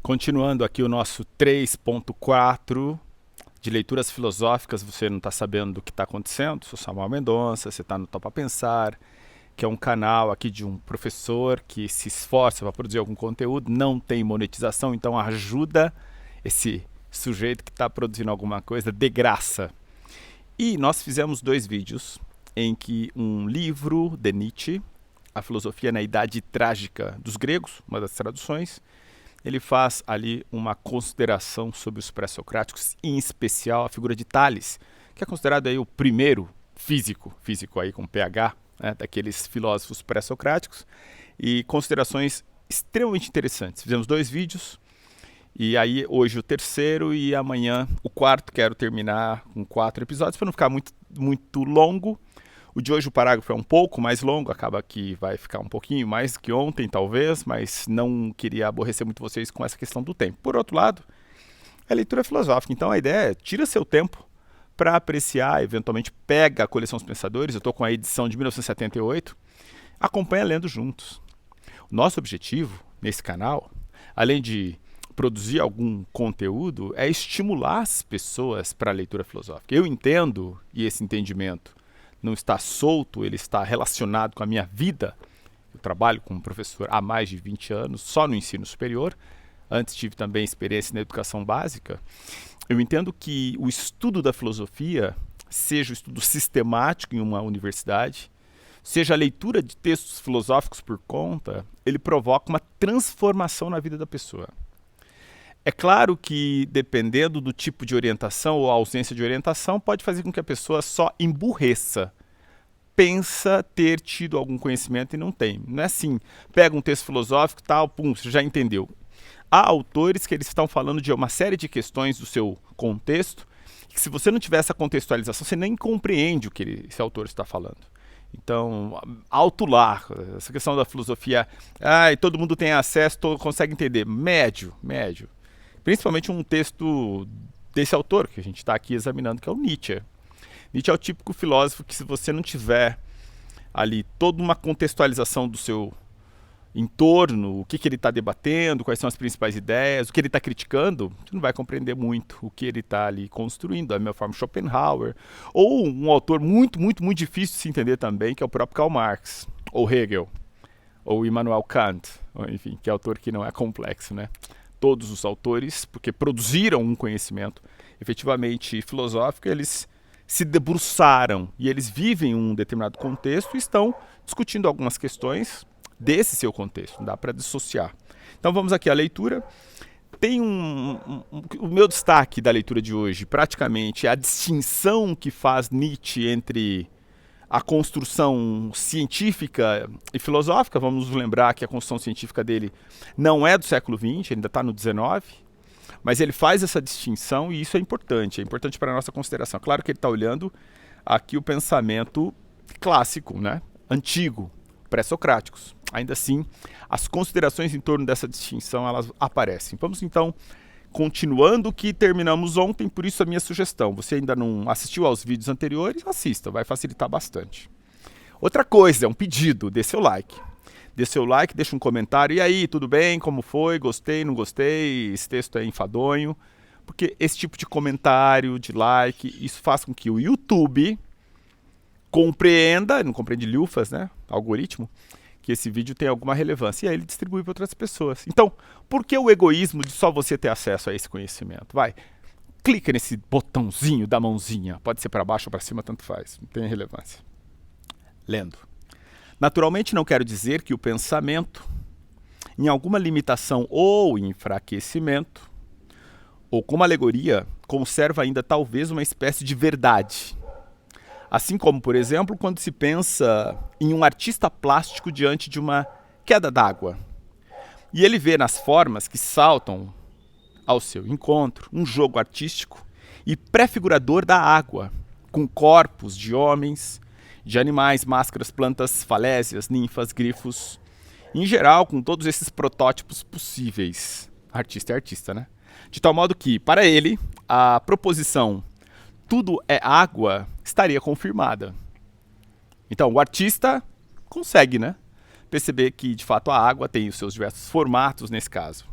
Continuando aqui o nosso 3.4 de leituras filosóficas, você não está sabendo do que está acontecendo? Sou Samuel Mendonça, você está no Topa Pensar, que é um canal aqui de um professor que se esforça para produzir algum conteúdo, não tem monetização, então ajuda esse sujeito que está produzindo alguma coisa de graça. E nós fizemos 2 vídeos em que um livro de Nietzsche, A Filosofia na Idade Trágica dos Gregos, uma das traduções, ele faz ali uma consideração sobre os pré-socráticos, em especial a figura de Tales, que é considerado aí o primeiro físico aí com PH, né, daqueles filósofos pré-socráticos, e considerações extremamente interessantes. Fizemos 2 vídeos, e aí hoje o terceiro e amanhã o quarto. Quero terminar com 4 episódios para não ficar muito longo. O de hoje o parágrafo é um pouco mais longo, acaba que vai ficar um pouquinho mais que ontem talvez, mas não queria aborrecer muito vocês com essa questão do tempo. Por outro lado, é leitura filosófica, então a ideia é tira seu tempo para apreciar, eventualmente pega a coleção Os Pensadores, eu estou com a edição de 1978, acompanha lendo juntos. O nosso objetivo nesse canal, além de produzir algum conteúdo, é estimular as pessoas para a leitura filosófica. Eu entendo, e esse entendimento não está solto, ele está relacionado com a minha vida. Eu trabalho como professor há mais de 20 anos, só no ensino superior. Antes tive também experiência na educação básica. Eu entendo que o estudo da filosofia, seja o estudo sistemático em uma universidade, seja a leitura de textos filosóficos por conta, ele provoca uma transformação na vida da pessoa. É claro que, dependendo do tipo de orientação ou ausência de orientação, pode fazer com que a pessoa só emburreça. Pensa ter tido algum conhecimento e não tem. Não é assim, pega um texto filosófico e tal, pum, você já entendeu. Há autores que eles estão falando de uma série de questões do seu contexto, que se você não tiver essa contextualização, você nem compreende o que esse autor está falando. Então, alto lá, essa questão da filosofia, todo mundo tem acesso, consegue entender. Médio. Principalmente um texto desse autor que a gente está aqui examinando, que é o Nietzsche. Nietzsche é o típico filósofo que, se você não tiver ali toda uma contextualização do seu entorno, o que ele está debatendo, quais são as principais ideias, o que ele está criticando, você não vai compreender muito o que ele está ali construindo. Da mesma forma, Schopenhauer, ou um autor muito difícil de se entender também, que é o próprio Karl Marx, ou Hegel, ou Immanuel Kant, enfim, que é autor que não é complexo, né? Todos os autores, porque produziram um conhecimento efetivamente filosófico, eles se debruçaram e eles vivem um determinado contexto e estão discutindo algumas questões desse seu contexto, não dá para dissociar. Então vamos aqui à leitura. Tem o meu destaque da leitura de hoje, praticamente, é a distinção que faz Nietzsche entre a construção científica e filosófica. Vamos nos lembrar que a construção científica dele não é do século XX, ainda está no XIX, mas ele faz essa distinção e isso é importante para a nossa consideração. Claro que ele está olhando aqui o pensamento clássico, né? Antigo, pré-socráticos. Ainda assim, as considerações em torno dessa distinção, elas aparecem. Vamos então continuando o que terminamos ontem, por isso a minha sugestão. Você ainda não assistiu aos vídeos anteriores? Assista, vai facilitar bastante. Outra coisa, é um pedido, dê seu like. Dê seu like, deixa um comentário. E aí, tudo bem? Como foi? Gostei, não gostei? Esse texto é enfadonho? Porque esse tipo de comentário, de like, isso faz com que o YouTube compreenda, não compreende lufas, né? Algoritmo, que esse vídeo tem alguma relevância. E aí ele distribui para outras pessoas. Então, por que o egoísmo de só você ter acesso a esse conhecimento? Vai, clica nesse botãozinho da mãozinha. Pode ser para baixo ou para cima, tanto faz. Não tem relevância. Lendo. Naturalmente não quero dizer que o pensamento, em alguma limitação ou enfraquecimento, ou como alegoria, conserva ainda talvez uma espécie de verdade. Assim como, por exemplo, quando se pensa em um artista plástico diante de uma queda d'água. E ele vê nas formas que saltam ao seu encontro um jogo artístico e prefigurador da água, com corpos de homens, de animais, máscaras, plantas, falésias, ninfas, grifos, em geral com todos esses protótipos possíveis. Artista é artista, né? De tal modo que, para ele, a proposição tudo é água estaria confirmada. Então, o artista consegue, né, perceber que, de fato, a água tem os seus diversos formatos nesse caso.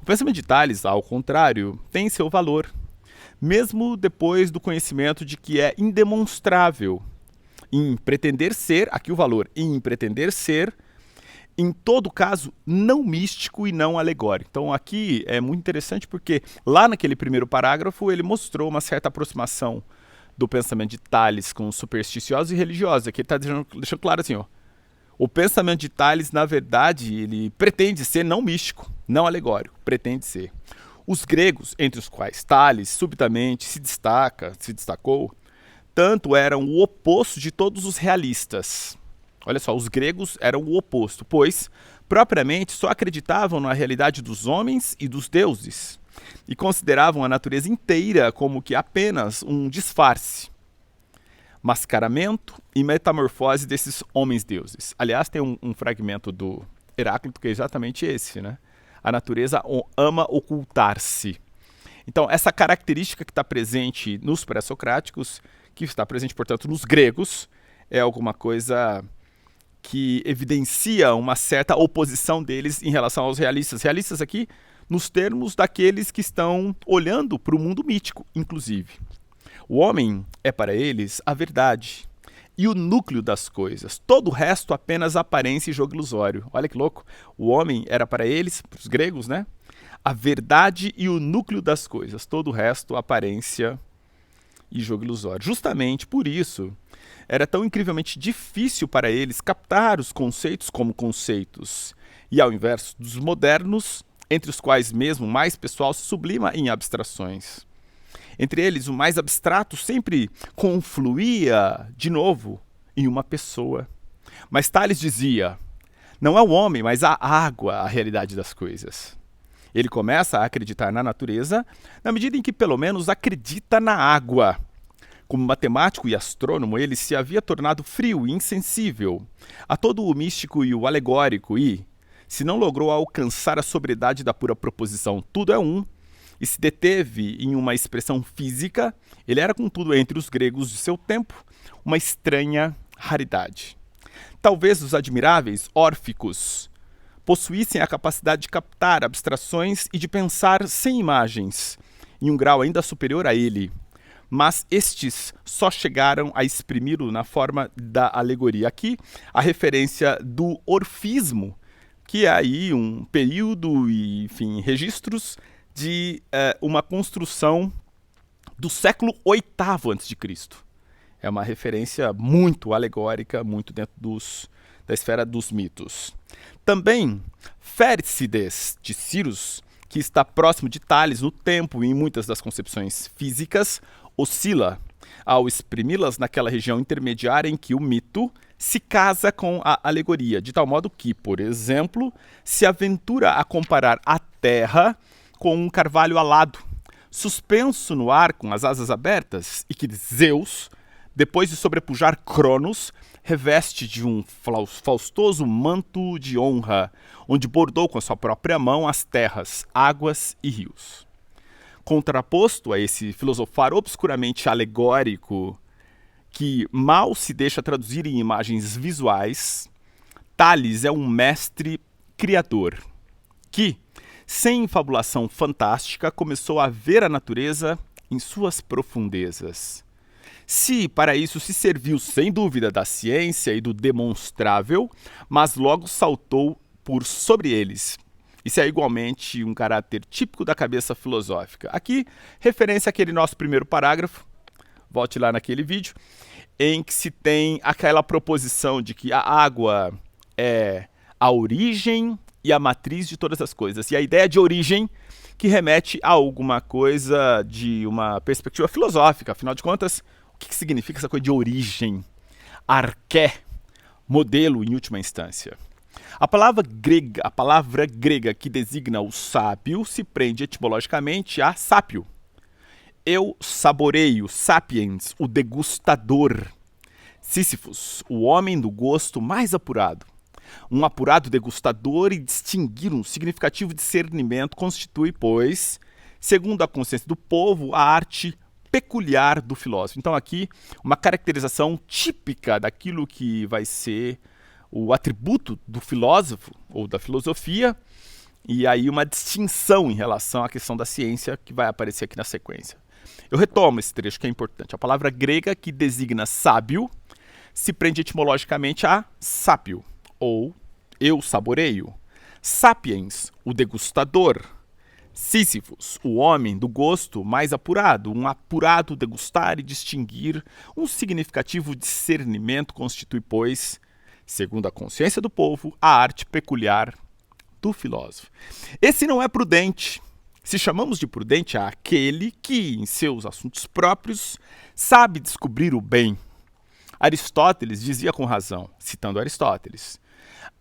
O pensamento de Tales, ao contrário, tem seu valor, mesmo depois do conhecimento de que é indemonstrável em pretender ser, aqui o valor, em pretender ser, em todo caso, não místico e não alegórico. Então aqui é muito interessante porque lá naquele primeiro parágrafo ele mostrou uma certa aproximação do pensamento de Tales com supersticiosos e religiosos. Aqui ele está deixando claro assim, ó, o pensamento de Tales, na verdade, ele pretende ser não místico, não alegórico, pretende ser. Os gregos, entre os quais Tales subitamente se destacou, tanto eram o oposto de todos os realistas. Olha só, os gregos eram o oposto, pois, propriamente, só acreditavam na realidade dos homens e dos deuses, e consideravam a natureza inteira como que apenas um disfarce, mascaramento e metamorfose desses homens-deuses. Aliás, tem um fragmento do Heráclito que é exatamente esse, né? A natureza ama ocultar-se. Então, essa característica que está presente nos pré-socráticos, que está presente, portanto, nos gregos, é alguma coisa que evidencia uma certa oposição deles em relação aos realistas. Realistas aqui nos termos daqueles que estão olhando para o mundo mítico, inclusive. O homem é para eles a verdade e o núcleo das coisas. Todo o resto apenas aparência e jogo ilusório. Olha que louco. O homem era para eles, para os gregos, né? A verdade e o núcleo das coisas. Todo o resto aparência e jogo ilusório. Justamente por isso, era tão incrivelmente difícil para eles captar os conceitos como conceitos. E ao inverso dos modernos, entre os quais mesmo o mais pessoal se sublima em abstrações. Entre eles, o mais abstrato sempre confluía, de novo, em uma pessoa. Mas Tales dizia, não é o homem, mas a água a realidade das coisas. Ele começa a acreditar na natureza na medida em que, pelo menos, acredita na água. Como matemático e astrônomo, ele se havia tornado frio e insensível a todo o místico e o alegórico e, se não logrou alcançar a sobriedade da pura proposição tudo é um, e se deteve em uma expressão física, ele era, contudo, entre os gregos de seu tempo, uma estranha raridade. Talvez os admiráveis órficos possuíssem a capacidade de captar abstrações e de pensar sem imagens, em um grau ainda superior a ele, mas estes só chegaram a exprimi-lo na forma da alegoria. Aqui, a referência do orfismo, que é aí um período e, enfim, registros de uma construção do século VIII a.C. É uma referência muito alegórica, muito dentro da esfera dos mitos. Também, Fércides de Cirus, que está próximo de Tales no tempo e em muitas das concepções físicas, oscila ao exprimi-las naquela região intermediária em que o mito se casa com a alegoria, de tal modo que, por exemplo, se aventura a comparar a Terra com um carvalho alado, suspenso no ar com as asas abertas, e que Zeus, depois de sobrepujar Cronos, reveste de um faustoso manto de honra, onde bordou com a sua própria mão as terras, águas e rios. Contraposto a esse filosofar obscuramente alegórico, que mal se deixa traduzir em imagens visuais, Tales é um mestre criador, que, sem fabulação fantástica, começou a ver a natureza em suas profundezas. Se para isso se serviu sem dúvida da ciência e do demonstrável, mas logo saltou por sobre eles. Isso é igualmente um caráter típico da cabeça filosófica. Aqui, referência àquele nosso primeiro parágrafo, volte lá naquele vídeo, em que se tem aquela proposição de que a água é a origem e a matriz de todas as coisas. E a ideia de origem que remete a alguma coisa de uma perspectiva filosófica. Afinal de contas, o que significa essa coisa de origem? Arqué, modelo em última instância. A palavra grega que designa o sábio se prende etimologicamente a sápio. Eu saboreio, sapiens, o degustador. Sísifos, o homem do gosto mais apurado. Um apurado degustador e distinguir um significativo discernimento constitui, pois, segundo a consciência do povo, a arte peculiar do filósofo. Então aqui, uma caracterização típica daquilo que vai ser o atributo do filósofo ou da filosofia e aí uma distinção em relação à questão da ciência que vai aparecer aqui na sequência. Eu retomo esse trecho que é importante. A palavra grega que designa sábio se prende etimologicamente a sápio, ou eu saboreio. Sapiens, o degustador. Sísifos, o homem do gosto mais apurado. Um apurado degustar e distinguir. Um significativo discernimento constitui, pois, segundo a consciência do povo, a arte peculiar do filósofo. Esse não é prudente. Se chamamos de prudente a aquele que, em seus assuntos próprios, sabe descobrir o bem. Aristóteles dizia com razão, citando Aristóteles,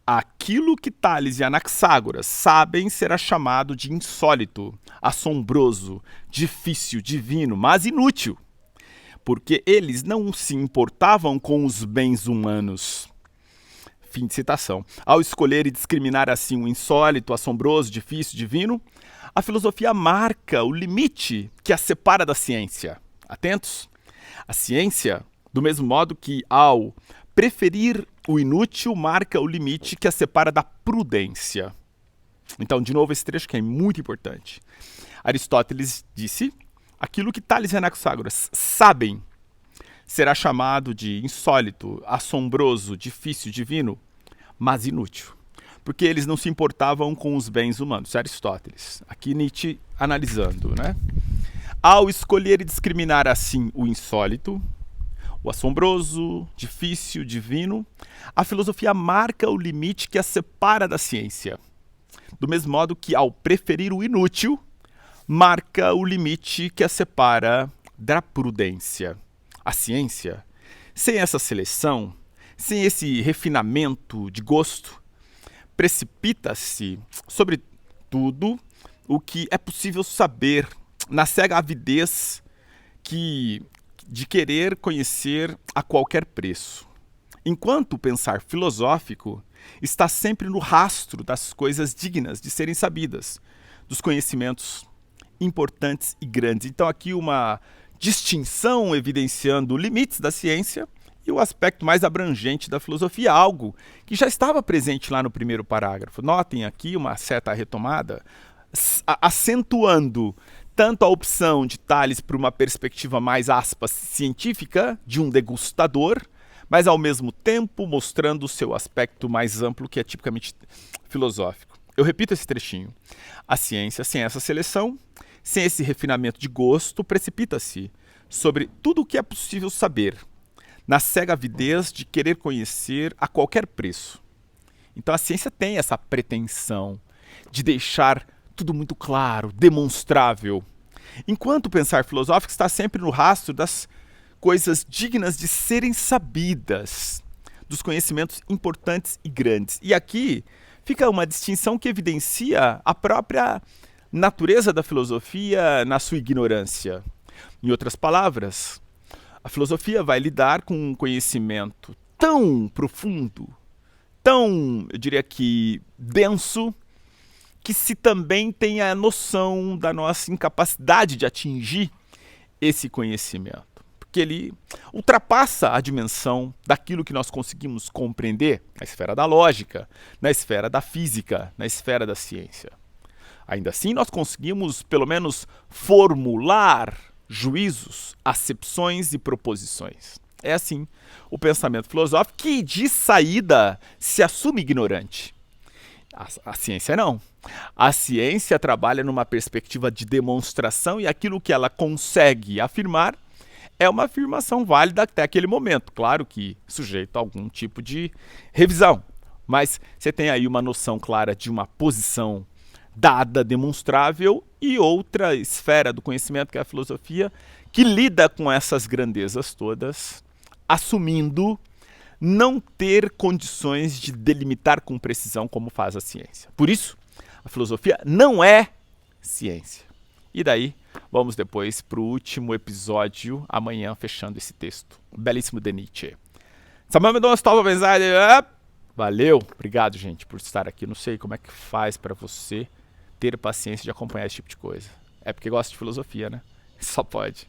aquilo que Tales e Anaxágoras sabem será chamado de insólito, assombroso, difícil, divino, mas inútil, porque eles não se importavam com os bens humanos. Fim de citação. Ao escolher e discriminar assim o insólito, assombroso, difícil, divino, a filosofia marca o limite que a separa da ciência. Atentos? A ciência, do mesmo modo que ao preferir o inútil, marca o limite que a separa da prudência. Então, de novo, esse trecho que é muito importante. Aristóteles disse, aquilo que Tales e Anaxágoras sabem será chamado de insólito, assombroso, difícil, divino, mas inútil. Porque eles não se importavam com os bens humanos. Aristóteles. Aqui Nietzsche analisando, né? Ao escolher e discriminar assim o insólito, o assombroso, difícil, divino, a filosofia marca o limite que a separa da ciência. Do mesmo modo que, ao preferir o inútil, marca o limite que a separa da prudência. A ciência, sem essa seleção, sem esse refinamento de gosto, precipita-se sobre tudo o que é possível saber na cega avidez de querer conhecer a qualquer preço. Enquanto o pensar filosófico está sempre no rastro das coisas dignas de serem sabidas, dos conhecimentos importantes e grandes. Então aqui uma distinção evidenciando limites da ciência e o aspecto mais abrangente da filosofia, algo que já estava presente lá no primeiro parágrafo. Notem aqui uma certa retomada, acentuando tanto a opção de Tales por uma perspectiva mais, aspas, científica, de um degustador, mas ao mesmo tempo mostrando o seu aspecto mais amplo, que é tipicamente filosófico. Eu repito esse trechinho. A ciência, sem essa seleção, sem esse refinamento de gosto, precipita-se sobre tudo o que é possível saber, na cega avidez de querer conhecer a qualquer preço. Então a ciência tem essa pretensão de deixar tudo muito claro, demonstrável, enquanto o pensar filosófico está sempre no rastro das coisas dignas de serem sabidas, dos conhecimentos importantes e grandes. E aqui fica uma distinção que evidencia a própria natureza da filosofia na sua ignorância. Em outras palavras, a filosofia vai lidar com um conhecimento tão profundo, tão, eu diria que, denso, que se também tem a noção da nossa incapacidade de atingir esse conhecimento. Porque ele ultrapassa a dimensão daquilo que nós conseguimos compreender na esfera da lógica, na esfera da física, na esfera da ciência. Ainda assim, nós conseguimos, pelo menos, formular juízos, acepções e proposições. É assim o pensamento filosófico que, de saída, se assume ignorante. A ciência não. A ciência trabalha numa perspectiva de demonstração e aquilo que ela consegue afirmar é uma afirmação válida até aquele momento. Claro que sujeito a algum tipo de revisão. Mas você tem aí uma noção clara de uma posição dada, demonstrável, e outra esfera do conhecimento, que é a filosofia, que lida com essas grandezas todas, assumindo não ter condições de delimitar com precisão como faz a ciência. Por isso, a filosofia não é ciência. E daí, vamos depois para o último episódio, amanhã, fechando esse texto. Belíssimo de Nietzsche. Samuel Mendonça, tava pensando. Valeu, obrigado, gente, por estar aqui. Não sei como é que faz para você ter paciência de acompanhar esse tipo de coisa. É porque gosta de filosofia, né? Só pode.